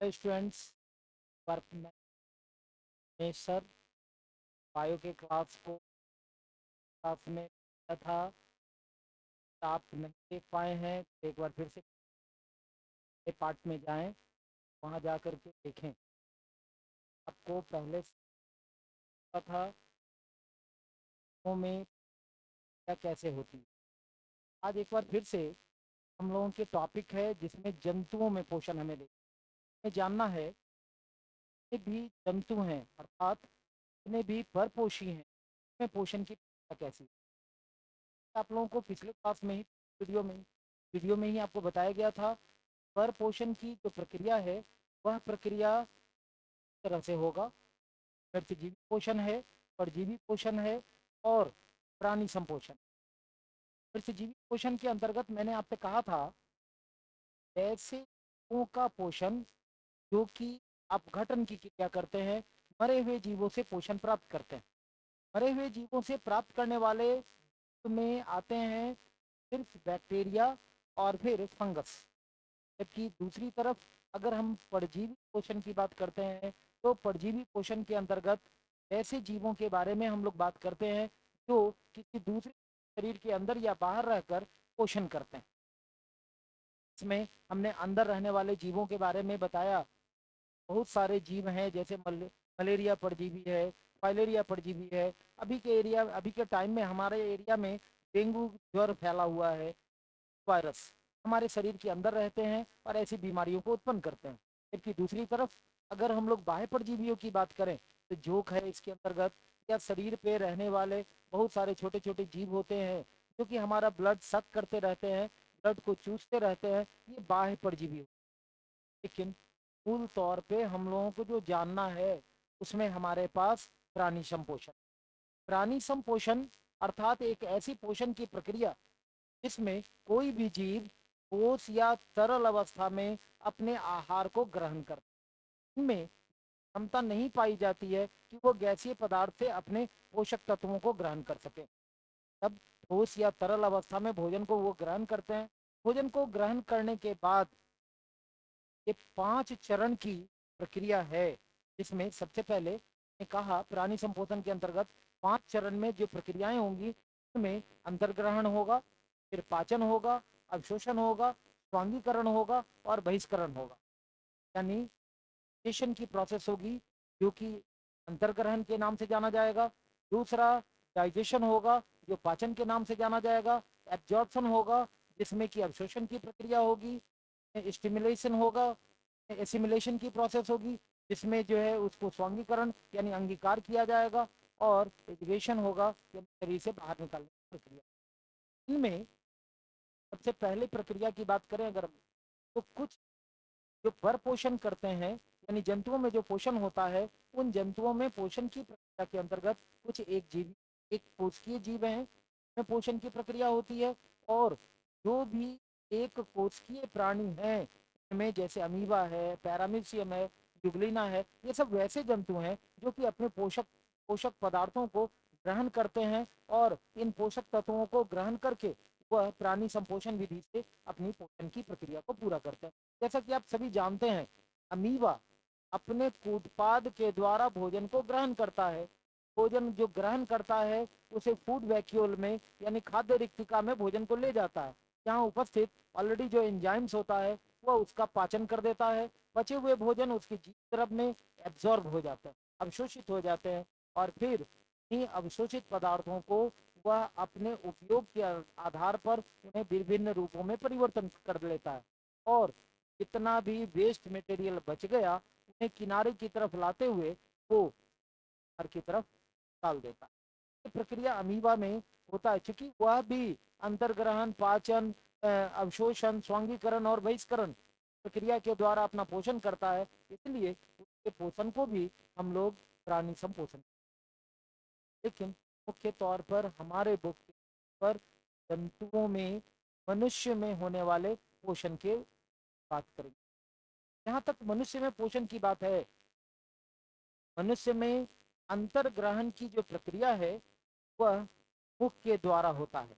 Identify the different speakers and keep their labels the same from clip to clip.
Speaker 1: Hello students. Work में sir bio के class में किया था। आप नहीं देख पाए हैं तो एक बार फिर से पार्ट में जाएं, वहां जा कर के देखें। आपको पहले से पता था तो में क्या कैसे होती है। आज एक बार फिर से हम लोगों के टॉपिक है जिसमें जंतुओं में पोषण हमें जानना है। ये भी जंतु हैं, अर्थात जितने भी परपोषी हैं उसमें पोषण की प्रक्रिया कैसी है। आप लोगों को पिछले क्लास में ही वीडियो में ही आपको बताया गया था। पर पोषण की जो प्रक्रिया है वह प्रक्रिया इस तरह से होगा। मृतजीवी पोषण है, परजीवी पोषण है और प्राणी संपोषण। मृतजीवी पोषण के अंतर्गत मैंने आपसे कहा था ऐसे जीवों का पोषण जो कि अपघटन की क्रिया करते हैं, मरे हुए जीवों से पोषण प्राप्त करते हैं। मरे हुए जीवों से प्राप्त करने वाले में आते हैं सिर्फ बैक्टीरिया और फिर फंगस। जबकि दूसरी तरफ अगर हम परजीवी पोषण की बात करते हैं तो परजीवी पोषण के अंतर्गत ऐसे जीवों के बारे में हम लोग बात करते हैं जो किसी दूसरे शरीर के अंदर या बाहर रहकर पोषण करते हैं। इसमें हमने अंदर रहने वाले जीवों के बारे में बताया। बहुत सारे जीव हैं, जैसे मलेरिया परजीवी है, फाइलेरिया परजीवी है। अभी के टाइम में हमारे एरिया में डेंगू ज्वर फैला हुआ है। वायरस हमारे शरीर के अंदर रहते हैं और ऐसी बीमारियों को उत्पन्न करते हैं। जबकि दूसरी तरफ अगर हम लोग बाह्य परजीवियों की बात करें तो जोंक है इसके अंतर्गत, या शरीर पे रहने वाले बहुत सारे छोटे छोटे जीव होते हैं जो कि हमारा ब्लड सक करते रहते हैं, ब्लड को चूसते रहते हैं। ये बाह्य परजीवी। लेकिन मूल तौर पे हम लोगों को जो जानना है उसमें हमारे पास प्राणी संपोषण। प्राणी संपोषण अर्थात एक ऐसी पोषण की प्रक्रिया जिसमें कोई भी जीव ठोस या तरल अवस्था में अपने आहार को ग्रहण करता है। इनमें क्षमता नहीं पाई जाती है कि वो गैसीय पदार्थ से अपने पोषक तत्वों को ग्रहण कर सके। तब ठोस या तरल अवस्था में भोजन को वो ग्रहण करते हैं। भोजन को ग्रहण करने के बाद ये 5 चरण की प्रक्रिया है, जिसमें सबसे पहले ने कहा प्राणी संपोषण के अंतर्गत 5 चरण में जो प्रक्रियाएं होंगी उनमें अंतर्ग्रहण होगा, फिर पाचन होगा, अवशोषण होगा, स्वांगीकरण होगा और बहिष्करण होगा। यानी डाइजेशन की प्रोसेस होगी जो कि अंतर्ग्रहण के नाम से जाना जाएगा। दूसरा डाइजेशन होगा जो पाचन के नाम से जाना जाएगा। एब्जॉर्प्शन होगा जिसमें कि अवशोषण की प्रक्रिया होगी। स्टिमुलेशन होगा, एसिमुलेशन की प्रोसेस होगी जिसमें जो है उसको स्वांगीकरण यानी अंगीकार किया जाएगा। और एजुकेशन होगा यानी शरीर से बाहर निकालने की प्रक्रिया। इनमें सबसे पहले प्रक्रिया की बात करें अगर तो कुछ जो पर पोषण करते हैं यानी जंतुओं में जो पोषण होता है उन जंतुओं में पोषण की प्रक्रिया के अंतर्गत कुछ एक कोशिकीय जीव हैं में पोषण की प्रक्रिया होती है। और जो भी एक कोशिकीय प्राणी है में जैसे अमीबा है, पैरामीशियम है, यूग्लिना है, ये सब वैसे जंतु हैं जो कि अपने पोषक पोषक पदार्थों को ग्रहण करते हैं और इन पोषक तत्वों को ग्रहण करके वह प्राणी संपोषण विधि से अपनी पोषण की प्रक्रिया को पूरा करते हैं। जैसा कि आप सभी जानते हैं अमीबा अपने उत्पाद के द्वारा भोजन को ग्रहण करता है। भोजन जो ग्रहण करता है उसे फूड वैक्यूल में यानी खाद्य रिक्तिका में भोजन को ले जाता है। यहाँ उपस्थित ऑलरेडी जो एंजाइम्स होता है वह उसका पाचन कर देता है। बचे हुए भोजन उसके जीभ तरफ में एब्जॉर्ब हो जाते हैं, अवशोषित हो जाते हैं। और फिर इन अवशोषित पदार्थों को वह अपने उपयोग के आधार पर उन्हें विभिन्न रूपों में परिवर्तन कर लेता है। और जितना भी वेस्ट मटेरियल बच गया उन्हें किनारे की तरफ लाते हुए वो हर की तरफ डाल देता है। ये प्रक्रिया अमीबा में होता है क्योंकि वह भी अंतर्ग्रहण, पाचन, अवशोषण, स्वांगीकरण और बहिष्करण प्रक्रिया के द्वारा अपना पोषण करता है। इसलिए उसके पोषण को भी हम लोग प्राणी संपोषण। लेकिन मुख्य तौर पर हमारे बुक पर जंतुओं में मनुष्य में होने वाले पोषण के बात करेंगे। जहाँ तक मनुष्य में पोषण की बात है, मनुष्य में अंतर्ग्रहण की जो प्रक्रिया है वह मुख के द्वारा होता है।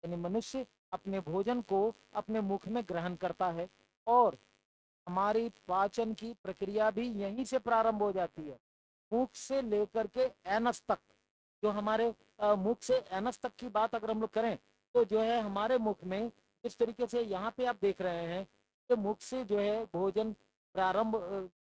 Speaker 1: यानी मनुष्य अपने भोजन को अपने मुख में ग्रहण करता है और हमारी पाचन की प्रक्रिया भी यहीं से प्रारंभ हो जाती है। मुख से लेकर के एनस तक, जो हमारे मुख से एनस तक की बात अगर हम लोग करें तो जो है हमारे मुख में जिस तरीके से यहाँ पे आप देख रहे हैं कि मुख से जो है भोजन प्रारंभ,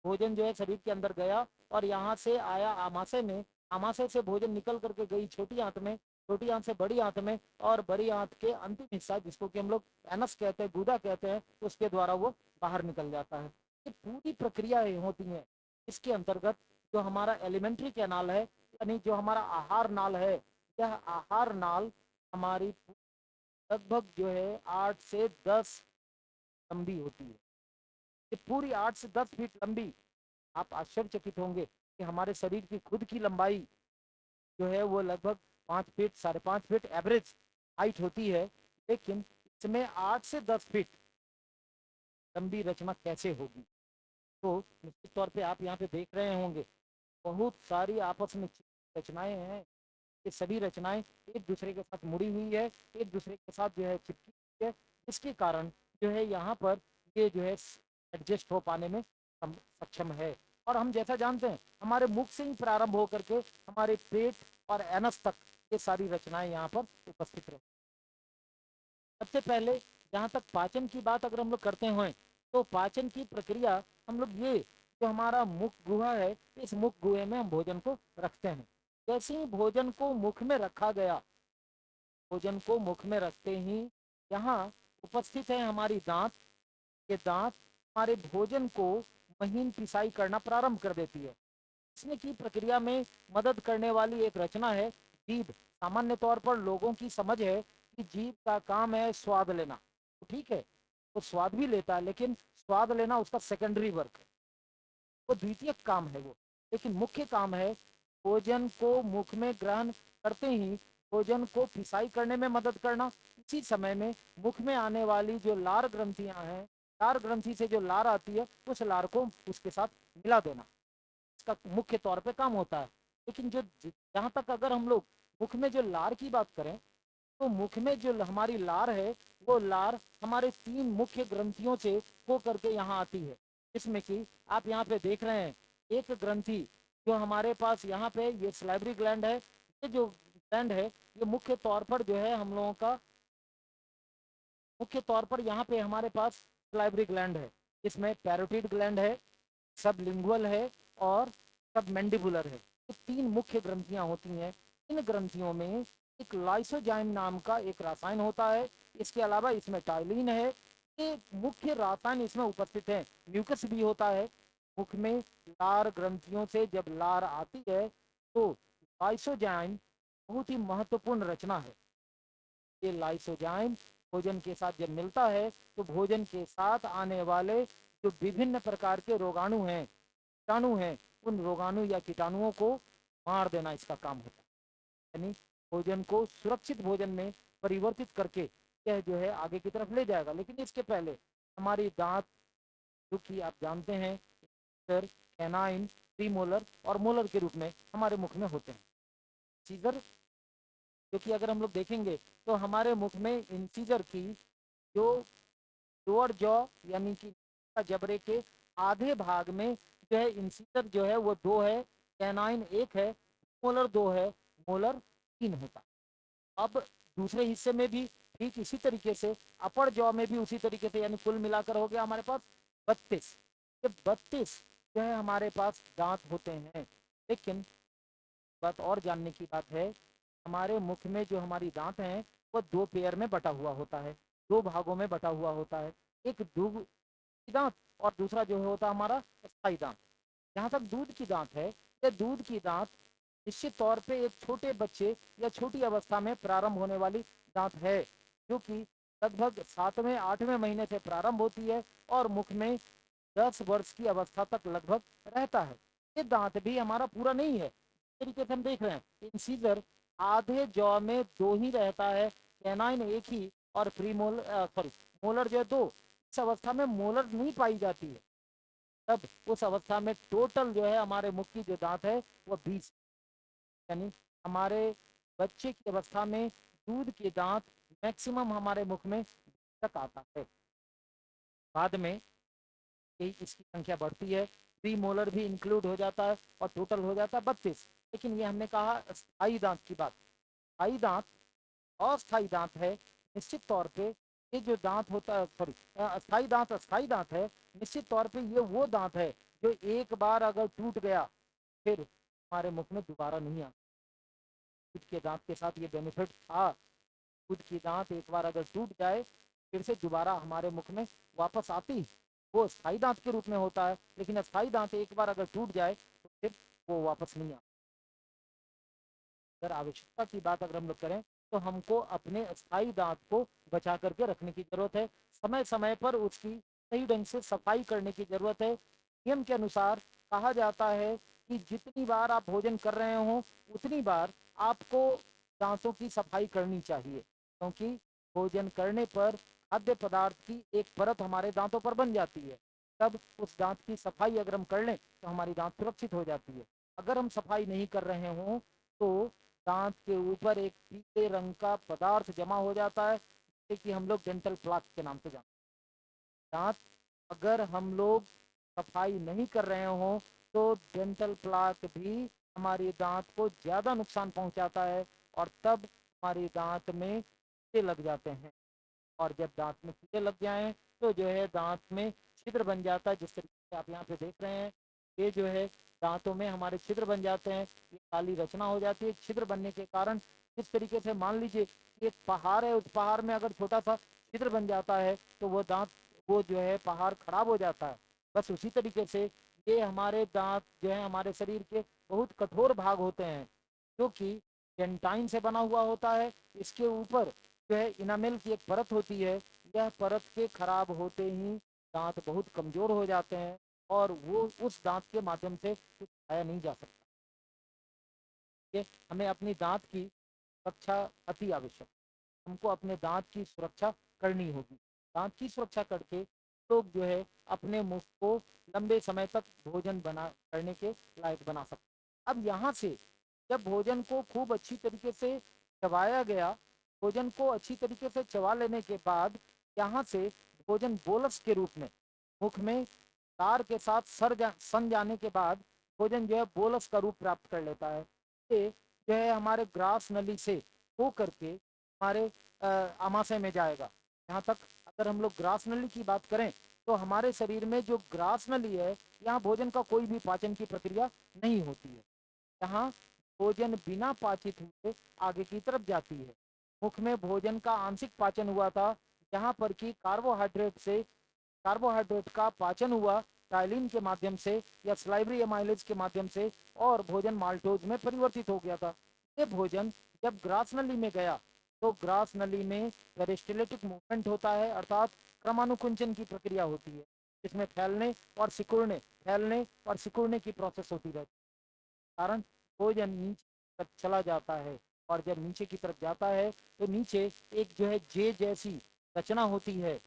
Speaker 1: भोजन जो है शरीर के अंदर गया और यहाँ से आया आमाशय में, आमाशय से भोजन निकल करके गई छोटी आंत में, छोटी आंत से बड़ी आंत में, और बड़ी आंत के अंतिम हिस्सा जिसको कि हम लोग एनस कहते हैं, गुदा कहते हैं, उसके द्वारा वो बाहर निकल जाता है। ये पूरी प्रक्रियाएं होती हैं। इसके अंतर्गत जो हमारा एलिमेंट्री कैनाल है, यानी जो हमारा आहार नाल है, यह आहार नाल हमारी लगभग जो है 8 से 10 लंबी होती है। ये पूरी 8 से 10 फीट लंबी। आप आश्चर्यचकित होंगे कि हमारे शरीर की खुद की लंबाई जो है वो लगभग 5 फीट, 5.5 फीट एवरेज हाइट होती है, लेकिन इसमें 8 से 10 फीट लंबी रचना कैसे होगी? तो निश्चित तौर पे आप यहाँ पे देख रहे होंगे बहुत सारी आपस में रचनाएं हैं। ये सभी रचनाएं एक दूसरे के साथ मुड़ी हुई है, एक दूसरे के साथ जो है चिपकी हुई है, इसके कारण जो है यहाँ पर ये जो है एडजस्ट हो पाने में सक्षम है। और हम जैसा जानते हैं हमारे मुख से ही प्रारंभ होकर के हमारे पेट और एनस तक ये सारी रचनाएं यहाँ पर उपस्थित रहे। सबसे पहले जहाँ तक पाचन की बात अगर हम लोग करते हैं तो पाचन की प्रक्रिया हम लोग ये जो हमारा मुख गुहा है, इस मुख गुहे में हम भोजन को रखते हैं। जैसे ही भोजन को मुख में रखा गया, भोजन को मुख में रखते ही यहाँ उपस्थित है हमारी दांत। ये दांत हमारे भोजन को महीन पिसाई करना प्रारंभ कर देती है। इसमें की प्रक्रिया में मदद करने वाली एक रचना है जीभ। सामान्य तौर पर लोगों की समझ है कि जीभ का काम है स्वाद लेना, तो ठीक है, वो स्वाद भी लेता है, लेकिन स्वाद लेना उसका सेकेंडरी वर्क है, वो द्वितीयक काम है वो। लेकिन मुख्य काम है भोजन को मुख में ग्रहण करते ही भोजन को पिसाई करने में मदद करना। इसी समय में मुख में आने वाली जो लार ग्रंथियां हैं, लार ग्रंथि से जो लार आती है उस लार को उसके साथ मिला देना, इसका मुख्य तौर पे काम होता है। लेकिन जो जहाँ तक अगर हम लोग मुख में जो लार की बात करें तो मुख में जो हमारी लार है वो लार हमारे 3 मुख्य ग्रंथियों से हो करके यहाँ आती है, जिसमें कि आप यहाँ पे देख रहे हैं एक ग्रंथि जो हमारे पास यहाँ पे ये सलाइवरी ग्लैंड है। ये जो ग्लैंड है ये मुख्य तौर पर जो है हम लोगों का मुख्य तौर पर यहाँ पे हमारे पास सलाइवरी ग्लैंड है, इसमें पैरोटिड ग्लैंड है, सबलिंगुअल है और सब मैंडिबुलर है। ये 3 मुख्य ग्रंथियां होती हैं। इन ग्रंथियों में एक लाइसोजाइम नाम का एक रसायन होता है। इसके अलावा इसमें टाइलिन है। ये मुख्य रसायन इसमें उपस्थित है। म्यूकस भी होता है। मुख में लार ग्रंथियों से जब लार आती है तो लाइसोजाइम बहुत ही महत्वपूर्ण रचना है। ये लाइसोजाइम भोजन के साथ जब मिलता है तो भोजन के साथ आने वाले जो विभिन्न प्रकार के रोगाणु हैं, कीटाणु हैं, उन रोगाणु या कीटाणुओं को मार देना इसका काम होता है। यानी भोजन को सुरक्षित भोजन में परिवर्तित करके यह जो है आगे की तरफ ले जाएगा। लेकिन इसके पहले हमारी दांत, जो कि आप जानते हैं सर, कैनाइन, प्रीमोलर और मोलर के रूप में हमारे मुख में होते हैं। सीजर, जो कि अगर हम लोग देखेंगे तो हमारे मुख में इंसीजर की जो लोअर जॉ यानी कि जबड़े के आधे भाग में जो है इंसीजर जो है वो 2 है, कैनाइन 1 है, मोलर 2 है, मोलर 3 होता है। अब दूसरे हिस्से में भी ठीक इसी तरीके से अपर जॉ में भी उसी तरीके से, यानी कुल मिलाकर हो गया हमारे पास 32। ये 32 जो है हमारे पास दांत होते हैं। लेकिन बात और जानने की बात है, हमारे मुख में जो हमारी दांत हैं वो 2 पेयर में बटा हुआ होता है, 2 भागों में बटा हुआ होता है। एक दूध की दांत और दूसरा जो होता है हमारा स्थायी दांत। जहाँ तक दूध की दांत है, ये दूध की दांत निश्चित तौर पे एक छोटे बच्चे या छोटी अवस्था में प्रारंभ होने वाली दांत है, जो कि लगभग 7वें 8वें महीने से प्रारंभ होती है और मुख में 10 वर्ष की अवस्था तक लगभग रहता है। ये दांत भी हमारा पूरा नहीं है। इस तरीके से हम देख रहे हैं इंसीजर आधे जॉ में 2 ही रहता है, कैनाइन 1 ही और प्रीमोल सॉरी मोलर जो है 2। इस अवस्था में मोलर नहीं पाई जाती है। तब उस अवस्था में टोटल जो है हमारे मुख की जो दांत है वो 20, यानी हमारे बच्चे की अवस्था में दूध के दांत मैक्सिमम हमारे मुख में तक आता है। बाद में यही इसकी संख्या बढ़ती है, प्री मोलर भी इंक्लूड हो जाता है और टोटल हो जाता है 32। लेकिन ये हमने कहा स्थायी दांत की बात। स्थायी दांत अस्थायी दांत है। निश्चित तौर पे ये जो दांत होता है, सॉरी, अस्थायी दांत है। निश्चित तौर पे ये वो दांत है जो एक बार अगर टूट गया फिर हमारे मुख में दोबारा नहीं आता। खुद के दांत के साथ ये बेनिफिट था, खुद की दांत एक बार अगर टूट जाए फिर से दोबारा हमारे मुख में वापस आती, वो स्थायी दांत के रूप में होता है। लेकिन अस्थायी दांत एक बार अगर टूट जाए तो फिर वो वापस नहीं आता। अगर आवश्यकता की बात अगर हम लोग करें तो हमको अपने स्थायी दांत को बचा करके रखने की जरूरत है। समय समय पर उसकी सही ढंग से सफाई करने की जरूरत है। नियम के अनुसार कहा जाता है कि जितनी बार आप भोजन कर रहे हो उतनी बार आपको दांतों की सफाई करनी चाहिए, क्योंकि भोजन करने पर खाद्य पदार्थ की एक परत हमारे दांतों पर बन जाती है। तब उस दांत की सफाई अगर हम कर लें तो हमारी दांत सुरक्षित हो जाती है। अगर हम सफाई नहीं कर रहे हों तो दांत के ऊपर एक पीले रंग का पदार्थ जमा हो जाता है, जिसे कि हम लोग डेंटल प्लाक के नाम से जानते हैं। दांत अगर हम लोग सफाई नहीं कर रहे हों तो डेंटल प्लाक भी हमारी दांत को ज़्यादा नुकसान पहुंचाता है और तब हमारी दांत में कीड़े लग जाते हैं। और जब दांत में कीड़े लग जाएं तो जो है दांत में छिद्र बन जाता है, जिस तरीके से आप यहाँ पे देख रहे हैं। ये जो है दांतों में हमारे छिद्र बन जाते हैं, ये काली रचना हो जाती है। छिद्र बनने के कारण जिस तरीके से मान लीजिए एक पहाड़ है, उस पहाड़ में अगर छोटा सा छिद्र बन जाता है तो वो दांत, वो जो है पहाड़ खराब हो जाता है। बस उसी तरीके से ये हमारे दांत जो है हमारे शरीर के बहुत कठोर भाग होते हैं, जो कि डेंटाइन से बना हुआ होता है। इसके ऊपर जो है इनामेल की एक परत होती है। यह परत के खराब होते ही दांत बहुत कमजोर हो जाते हैं और वो उस दांत के माध्यम से कुछ खाया नहीं जा सकता। ये हमें अपनी दांत की सुरक्षा अति आवश्यक, हमको अपने दांत की सुरक्षा करनी होगी। दांत की सुरक्षा करके लोग जो है अपने मुंह को लंबे समय तक भोजन बना करने के लायक बना सकते। अब यहाँ से जब भोजन को खूब अच्छी तरीके से चबाया गया, भोजन को अच्छी तरीके से चबा लेने के बाद यहाँ से भोजन बोलस के रूप में मुख में तार के साथ सन जाने के बाद भोजन जो है बोलस का रूप प्राप्त कर लेता है। ये जो है हमारे ग्रास नली से हो करके हमारे आमाशय में जाएगा। यहाँ तक अगर हम लोग ग्रास नली की बात करें तो हमारे शरीर में जो ग्रास नली है, यहाँ भोजन का कोई भी पाचन की प्रक्रिया नहीं होती है। यहाँ भोजन बिना पाचित हुए आगे की तरफ जाती है। मुख में भोजन का आंशिक पाचन हुआ था, जहाँ पर कि कार्बोहाइड्रेट का पाचन हुआ टाइलिन के माध्यम से या स्लाइवरी एमाइलेज के माध्यम से और भोजन माल्टोज में परिवर्तित हो गया था। ये भोजन जब ग्रास नली में गया तो ग्रास नली में पेरिस्टाल्टिक मूवमेंट होता है, अर्थात क्रमानुकुंचन की प्रक्रिया होती है, इसमें फैलने और सिकुड़ने की प्रोसेस होती रहती है। कारण भोजन नीचे तक चला जाता है और जब नीचे की तरफ जाता है तो नीचे एक जो है जे जैसी रचना होती है।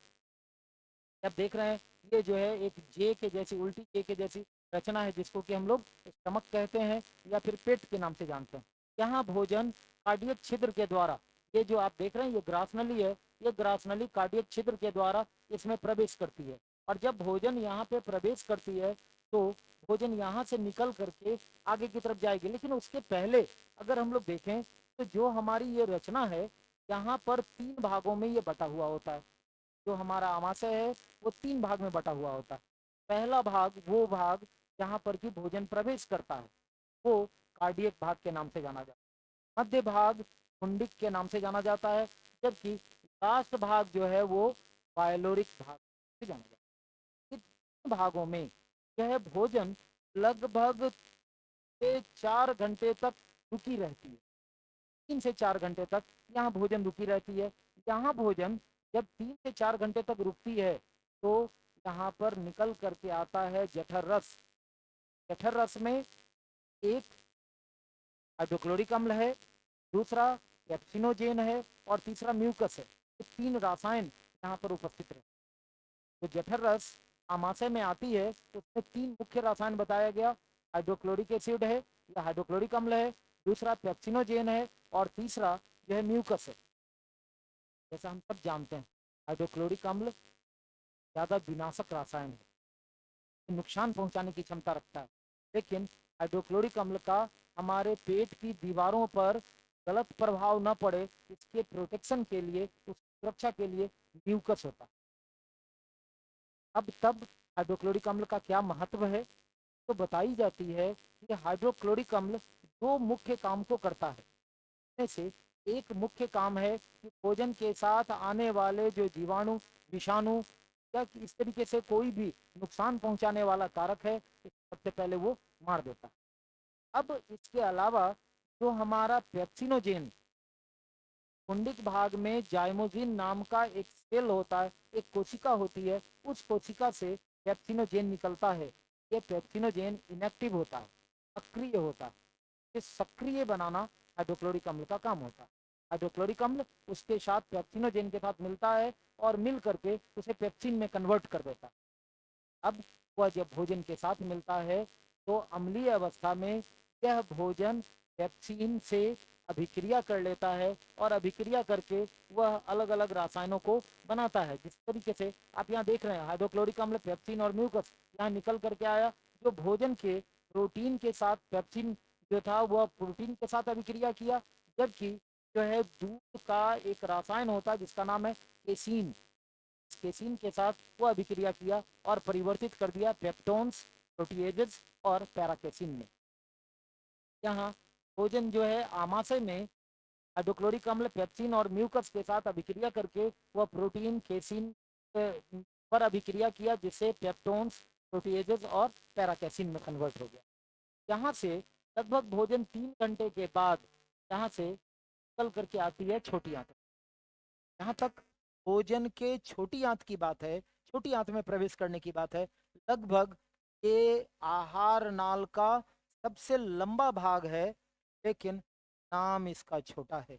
Speaker 1: आप देख रहे हैं ये जो है एक जे के जैसी, उल्टी जे के जैसी रचना है, जिसको कि हम लोग स्टमक कहते हैं या फिर पेट के नाम से जानते हैं। यहाँ भोजन कार्डियक छिद्र के द्वारा, ये जो आप देख रहे हैं ये ग्रास नली है, ये ग्रास नली कार्डियक छिद्र के द्वारा इसमें प्रवेश करती है। और जब भोजन यहाँ पे प्रवेश करती है तो भोजन यहाँ से निकल करके आगे की तरफ जाएगी। लेकिन उसके पहले अगर हम लोग देखें तो जो हमारी ये रचना है, यहाँ पर 3 भागों में ये बटा हुआ होता है। जो हमारा आमाशय है वो 3 भाग में बटा हुआ होता है। पहला भाग वो भाग जहाँ पर कि भोजन प्रवेश करता है, वो कार्डियक भाग के नाम से जाना जाता है। मध्य भाग पुंडिक के नाम से जाना जाता है, जबकि लास्ट भाग जो है वो बायलोरिक भाग से जाना जाता है। इन भागों में यह भोजन लगभग 4 घंटे तक रुकी रहती है। 3 से 4 घंटे तक यहाँ भोजन रुकी रहती है। यहाँ भोजन जब 3 से 4 घंटे तक रुकती है तो यहाँ पर निकल करके आता है जठर रस। जठर रस में एक हाइड्रोक्लोरिक अम्ल है, दूसरा पेप्सिनोजेन है और तीसरा म्यूकस है। ये 3 रसायन यहाँ पर उपस्थित है। तो जठर रस आमाशय में आती है तो उसमें 3 मुख्य रसायन बताया गया। हाइड्रोक्लोरिक एसिड है या हाइड्रोक्लोरिक अम्ल है, दूसरा पेप्सिनोजेन है और तीसरा जो है म्यूकस है। जैसा हम सब जानते हैं हाइड्रोक्लोरिक अम्ल ज़्यादा विनाशक रसायन है। नुकसान पहुंचाने की क्षमता रखता है। लेकिन हाइड्रोक्लोरिक अम्ल का हमारे पेट की दीवारों पर गलत प्रभाव न पड़े, इसके प्रोटेक्शन के लिए, उसकी सुरक्षा के लिए म्यूकस होता है। अब तब हाइड्रोक्लोरिक अम्ल का क्या महत्व है, तो बताई जाती है कि हाइड्रोक्लोरिक अम्ल दो मुख्य काम को करता है। इनमें से एक मुख्य काम है कि भोजन के साथ आने वाले जो जीवाणु, विषाणु या इस तरीके से कोई भी नुकसान पहुंचाने वाला कारक है, सबसे पहले वो मार देता है। अब इसके अलावा जो हमारा पेप्सिनोजेन, पुंडिक भाग में जाइमोजिन नाम का एक सेल होता है, एक कोशिका होती है, उस कोशिका से पेप्सिनोजेन निकलता है। ये पेप्सिनोजेन इनएक्टिव होता है, सक्रिय होता है। ये सक्रिय बनाना हाइड्रोक्लोरिक अम्ल का काम होता है। हाइड्रोक्लोरिक अम्ल उसके साथ पेप्सिनोजेन के साथ मिलता है और मिल करके उसे पेप्सिन में कन्वर्ट कर देता है। अब वह जब भोजन के साथ मिलता है तो अम्लीय अवस्था में यह भोजन पेप्सिन से अभिक्रिया कर लेता है और अभिक्रिया करके वह अलग अलग रसायनों को बनाता है। जिस तरीके से आप यहाँ देख रहे हैं, हाइड्रोक्लोरिक अम्ल, पेप्सिन और म्यूकस यहाँ निकल करके आया। जो भोजन के प्रोटीन के साथ पेप्सिन जो था वह प्रोटीन के साथ अभिक्रिया किया, जबकि जो है दूध का एक रसायन होता है जिसका नाम है केसीन, केसीन के साथ वो अभिक्रिया किया और परिवर्तित कर दिया पेप्टोन्स, प्रोटीएजेस और पैराकेसिन में। यहाँ भोजन जो है आमाशय में हाइड्रोक्लोरिक अम्ल, पेप्सिन और म्यूकस के साथ अभिक्रिया करके वह प्रोटीन केसिन पर अभिक्रिया किया, जिससे पेप्टोन्स, प्रोटीएजेस और पैराकेसिन में कन्वर्ट हो गया। यहाँ से लगभग भोजन 3 घंटे के बाद यहाँ से निकल करके आती है छोटी आंत। यहाँ तक भोजन के छोटी आंत की बात है, छोटी आंत में प्रवेश करने की बात है। लगभग ये आहार नाल का सबसे लंबा भाग है, लेकिन नाम इसका छोटा है।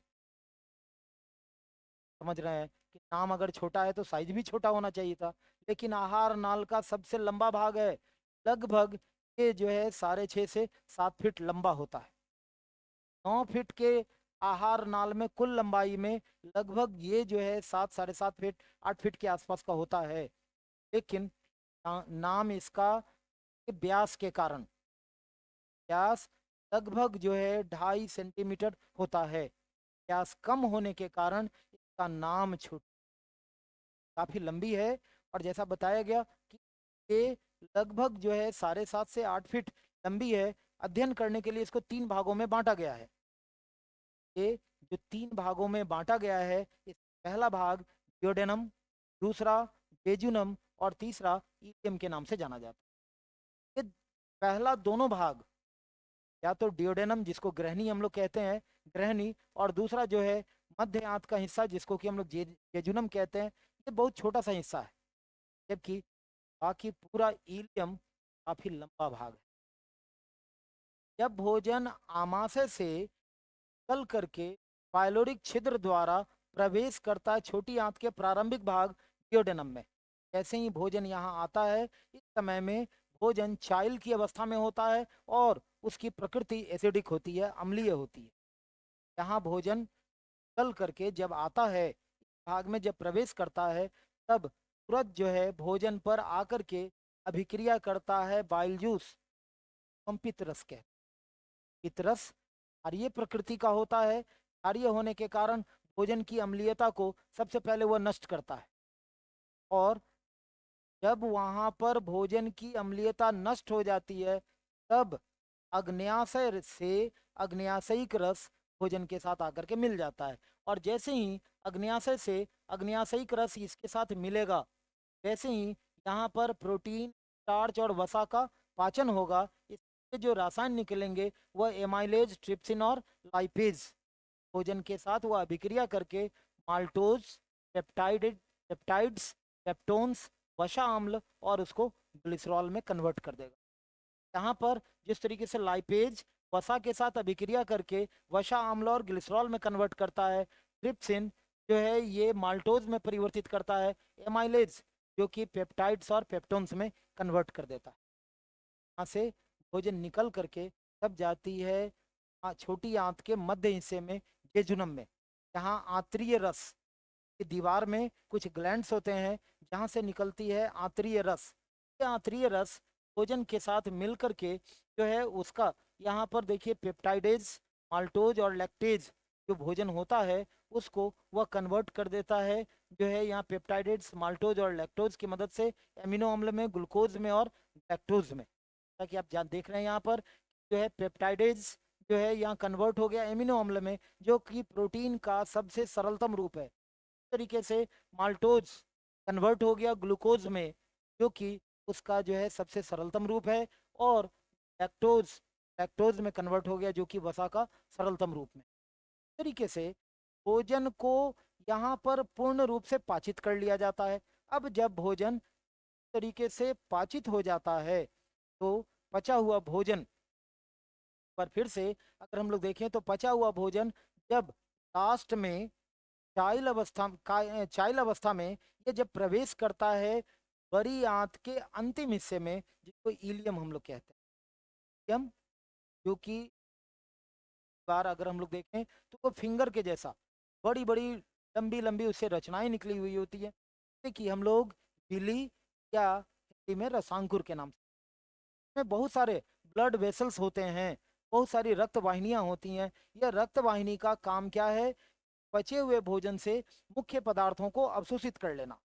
Speaker 1: समझ रहे हैं कि नाम अगर छोटा है तो साइज भी छोटा होना चाहिए था, लेकिन आहार नाल का सबसे लंबा भाग है। लगभग ये जो है 6.5 से 7 फीट लंबा होता है। 9 फीट के आहार नाल में कुल लंबाई में लगभग ये जो है 7, 7.5 फीट, 8 फीट के आसपास का होता है। लेकिन नाम इसका व्यास के कारण, व्यास लगभग जो है 2.5 सेंटीमीटर होता है। व्यास कम होने के कारण इसका नाम छोटा, काफी लंबी है। और जैसा बताया गया कि ये लगभग जो है 7.5 से 8 फीट लंबी है। अध्ययन करने के लिए इसको 3 भागों में बांटा गया है। ये जो 3 भागों में बांटा गया है, इस पहला भाग डियोडेनम, दूसरा जेजुनम और तीसरा इलियम के नाम से जाना जाता है। ये पहला दोनों भाग, या तो डियोडेनम जिसको ग्रहणी हम लोग कहते हैं, ग्रहणी, और दूसरा जो है मध्य आंत का हिस्सा जिसको कि हम लोग जेजुनम कहते हैं, ये बहुत छोटा सा हिस्सा है। जबकि बाकी पूरा इलियम काफी लंबा भाग है। जब भोजन आमाशय से निकल करके पाइलोरिक छिद्र द्वारा प्रवेश करता है छोटी आंत के प्रारंभिक भाग डियोडेनम में, जैसे ही भोजन यहाँ आता है, इस समय में भोजन चाइल्ड की अवस्था में होता है और उसकी प्रकृति एसिडिक होती है, अम्लीय होती है। यहाँ भोजन निकल करके जब आता है, भाग में जब प्रवेश करता है, तब तुरंत जो है भोजन पर आकर के अभिक्रिया करता है बाइल जूस, हम पित्तरस के। पित्तरस क्षारीय प्रकृति का होता है। क्षारीय होने के कारण भोजन की अम्लीयता को सबसे पहले वह नष्ट करता है, और जब वहां पर भोजन की अम्लीयता नष्ट हो जाती है, तब अग्न्याशय से अग्न्याशयिक रस भोजन के साथ आकर के मिल जाता है। और जैसे ही अग्न्याशय से अग्न्याशयिक रस इसके साथ मिलेगा, वैसे ही यहाँ पर प्रोटीन, स्टार्च और वसा का पाचन होगा। इसके जो रसायन निकलेंगे वह एमाइलेज, ट्रिप्सिन और लाइपेज भोजन के साथ वह अभिक्रिया करके माल्टोज, पेप्टाइड्स, पेप्टोन्स, वसा अम्ल और उसको ग्लिसरॉल में कन्वर्ट कर देगा। यहाँ पर जिस तरीके से लाइपेज वसा के साथ अभिक्रिया करके वसा अम्ल और ग्लिसरॉल में कन्वर्ट करता है, ट्रिप्सिन जो है ये माल्टोज में परिवर्तित करता है, एमाइलेज जो कि पेप्टाइड्स और पेप्टोन्स में कन्वर्ट कर देता है। यहाँ से भोजन निकल करके तब जाती है छोटी आंत के मध्य हिस्से में, जेजुनम में। यहाँ आंतरीय रस की दीवार में कुछ ग्लैंड्स होते हैं जहाँ से निकलती है आंतरीय रस। ये आंतरीय रस भोजन के साथ मिल करके जो है उसका यहाँ पर देखिए पेप्टाइडेज, माल्टोज और लैक्टेज जो भोजन होता है उसको वह कन्वर्ट कर देता है जो है यहाँ पेप्टाइडेज, माल्टोज और लैक्टोज की मदद से एमिनो अम्ल में, ग्लूकोज में और लैक्टोज में। ताकि आप जान देख रहे हैं यहाँ पर जो है पेप्टाइडेज जो है यहाँ कन्वर्ट हो गया एमिनो अम्ल में, जो कि प्रोटीन का सबसे सरलतम रूप है। इस तरीके से माल्टोज कन्वर्ट हो गया ग्लूकोज में, जो कि उसका जो है सबसे सरलतम रूप है, और लैक्टोज लैक्टोज में कन्वर्ट हो गया जो कि वसा का सरलतम रूप में। इस तरीके से भोजन को यहाँ पर पूर्ण रूप से पाचित कर लिया जाता है। अब जब भोजन तरीके से पाचित हो जाता है तो पचा हुआ भोजन पर फिर से अगर हम लोग देखें तो पचा हुआ भोजन जब लास्ट में चाइल अवस्था में ये जब प्रवेश करता है बड़ी आंत के अंतिम हिस्से में, जिसको इलियम हम लोग कहते हैं, इलियम, जो कि बार अगर हम लोग देखें तो वो फिंगर के जैसा बड़ी बड़ी लंबी लंबी उससे रचनाएं निकली हुई होती है, जैसे कि हम लोग बिली या हिंदी में रसांकुर के नाम से, में बहुत सारे ब्लड वेसल्स होते हैं, बहुत सारी रक्त वाहिनियां होती हैं। यह रक्त वाहिनी का काम क्या है? पचे हुए भोजन से मुख्य पदार्थों को अवशोषित कर लेना।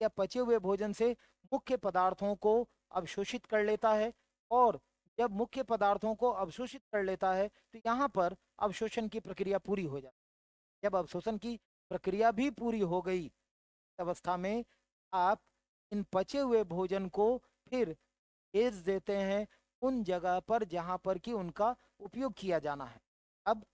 Speaker 1: या पचे हुए भोजन से मुख्य पदार्थों को अवशोषित कर लेता है, और जब मुख्य पदार्थों को अवशोषित कर लेता है तो यहाँ पर अवशोषण की प्रक्रिया पूरी हो जाती है। जब अवशोषण की प्रक्रिया भी पूरी हो गई अवस्था में आप इन पचे हुए भोजन को फिर भेज देते हैं उन जगह पर जहाँ पर कि उनका उपयोग किया जाना है। अब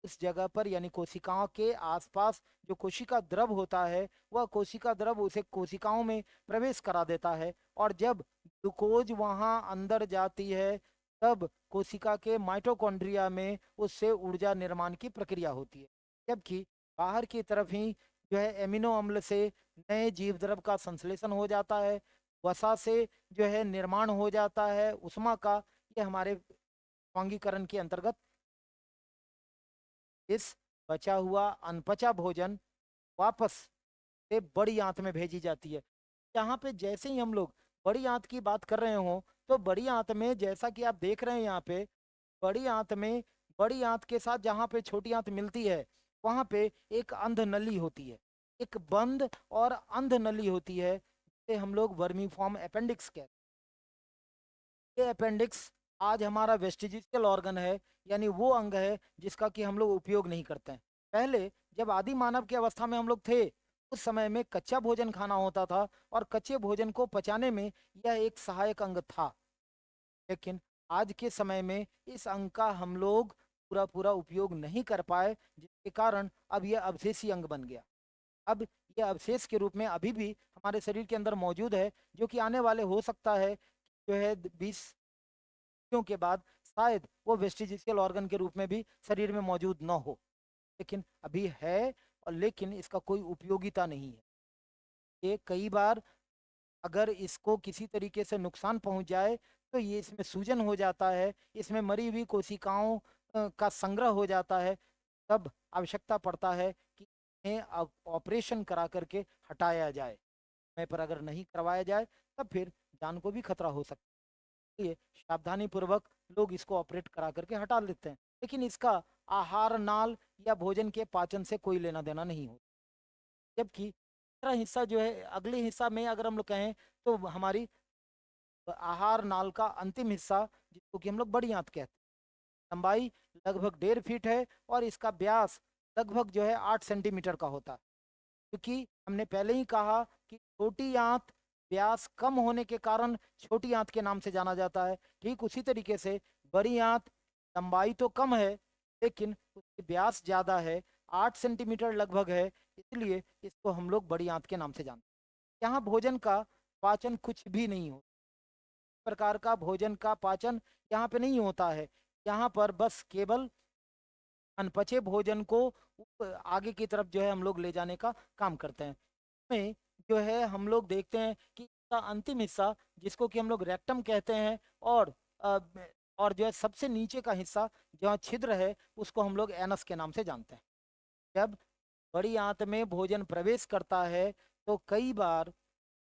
Speaker 1: इस जगह पर यानी कोशिकाओं के आसपास जो कोशिका द्रव होता है वह कोशिका द्रव उसे कोशिकाओं में प्रवेश करा देता है, और जब ग्लूकोज वहां अंदर जाती है तब कोशिका के माइटोकॉन्ड्रिया में उससे ऊर्जा निर्माण की प्रक्रिया होती है। जबकि बाहर की तरफ ही जो है एमिनो अम्ल से नए जीव द्रव का संश्लेषण हो जाता है, वसा से जो है निर्माण हो जाता है उष्मा का। ये हमारे स्वांगीकरण के अंतर्गत इस बचा हुआ अनपचा भोजन वापस से बड़ी आंत में भेजी जाती है। यहाँ पे जैसे ही हम लोग बड़ी आंत की बात कर रहे हो तो बड़ी आंत में जैसा कि आप देख रहे हैं यहाँ पे बड़ी आंत में, बड़ी आंत के साथ जहाँ पे छोटी आंत मिलती है वहाँ पे एक अंध नली होती है, एक बंद और अंध नली होती है, जिसे हम लोग वर्मीफॉर्म अपेंडिक्स कहते हैं। ये अपेंडिक्स आज हमारा वेस्टिजियल ऑर्गन है, यानी वो अंग है जिसका कि हम लोग उपयोग नहीं करते हैं। पहले जब आदि मानव की अवस्था में हम लोग थे उस समय में कच्चा भोजन खाना होता था और कच्चे भोजन को पचाने में यह एक सहायक अंग था। लेकिन आज के समय में इस अंग का हम लोग पूरा पूरा उपयोग नहीं कर पाए, जिसके कारण अब यह अवशेषी अंग बन गया। अब यह अवशेष के रूप में अभी भी हमारे शरीर के अंदर मौजूद है, जो कि आने वाले हो सकता है जो है 20 के बाद शायद वो वेस्टिजियल ऑर्गन के रूप में भी शरीर में मौजूद न हो, लेकिन अभी है, और लेकिन इसका कोई उपयोगिता नहीं है। ये कई बार अगर इसको किसी तरीके से नुकसान पहुंच जाए तो ये इसमें सूजन हो जाता है, इसमें मरी हुई कोशिकाओं का संग्रह हो जाता है। तब आवश्यकता पड़ता है कि इन्हें ऑपरेशन करा करके हटाया जाए। समय पर अगर नहीं करवाया जाए तब फिर जान को भी खतरा हो सकता है। इसलिए सावधानी पूर्वक लोग इसको ऑपरेट करा करके हटा लेते हैं, लेकिन इसका आहार नाल या भोजन के पाचन से कोई लेना देना नहीं होता। जबकि दूसरा हिस्सा जो है, अगले हिस्सा में अगर हम लोग कहें तो हमारी आहार नाल का अंतिम हिस्सा, जिसको कि हम लोग बड़ी आंत कहते हैं, लंबाई लगभग 1.5 फीट है और इसका व्यास लगभग जो है 8 सेंटीमीटर का होता है। क्योंकि हमने पहले ही कहा कि छोटी आंत व्यास कम होने के कारण छोटी आंत के नाम से जाना जाता है, ठीक उसी तरीके से बड़ी आंत लंबाई तो कम है लेकिन उसकी व्यास ज़्यादा है, 8 सेंटीमीटर लगभग है, इसलिए इसको हम लोग बड़ी आंत के नाम से जानते हैं। यहाँ भोजन का पाचन कुछ भी नहीं हो प्रकार का भोजन का पाचन यहाँ पे नहीं होता है। यहाँ पर बस केवल अनपचे भोजन को आगे की तरफ जो है हम लोग ले जाने का काम करते हैं। में जो है हम लोग देखते हैं कि इसका अंतिम हिस्सा, जिसको कि हम लोग रेक्टम कहते हैं, और और जो है सबसे नीचे का हिस्सा जहाँ छिद्र है उसको हम लोग एनस के नाम से जानते हैं। जब बड़ी आंत में भोजन प्रवेश करता है तो कई बार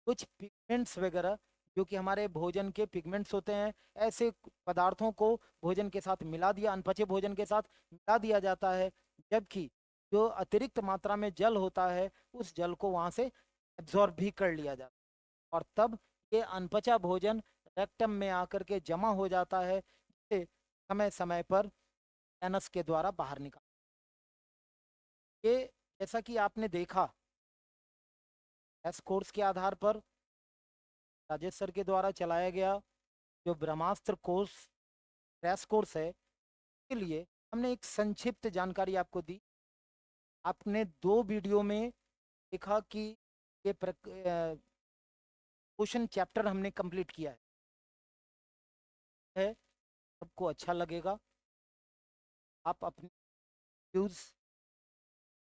Speaker 1: कुछ पिगमेंट्स वगैरह जो कि हमारे भोजन के पिगमेंट्स होते हैं, ऐसे पदार्थों को भोजन के साथ मिला दिया, अनपचे भोजन के साथ मिला दिया जाता है, जबकि जो अतिरिक्त मात्रा में जल होता है उस जल को वहाँ से एब्जॉर्ब भी कर लिया जाता है, और तब ये अनपचा भोजन रेक्टम में आकर के जमा हो जाता है, जिसे समय समय पर एनस के द्वारा बाहर निकाल। ये जैसा कि आपने देखा, एस कोर्स के आधार पर राजेश सर के द्वारा चलाया गया जो ब्रह्मास्त्र कोर्स क्रैश कोर्स है, के लिए हमने एक संक्षिप्त जानकारी आपको दी। आपने 2 वीडियो में देखा कि ये क्वेश्चन चैप्टर हमने कंप्लीट किया है। सबको अच्छा लगेगा। आप अपने व्यूज़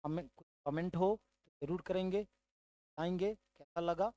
Speaker 1: हमें कमेंट हो तो ज़रूर करेंगे, बताएंगे कैसा लगा।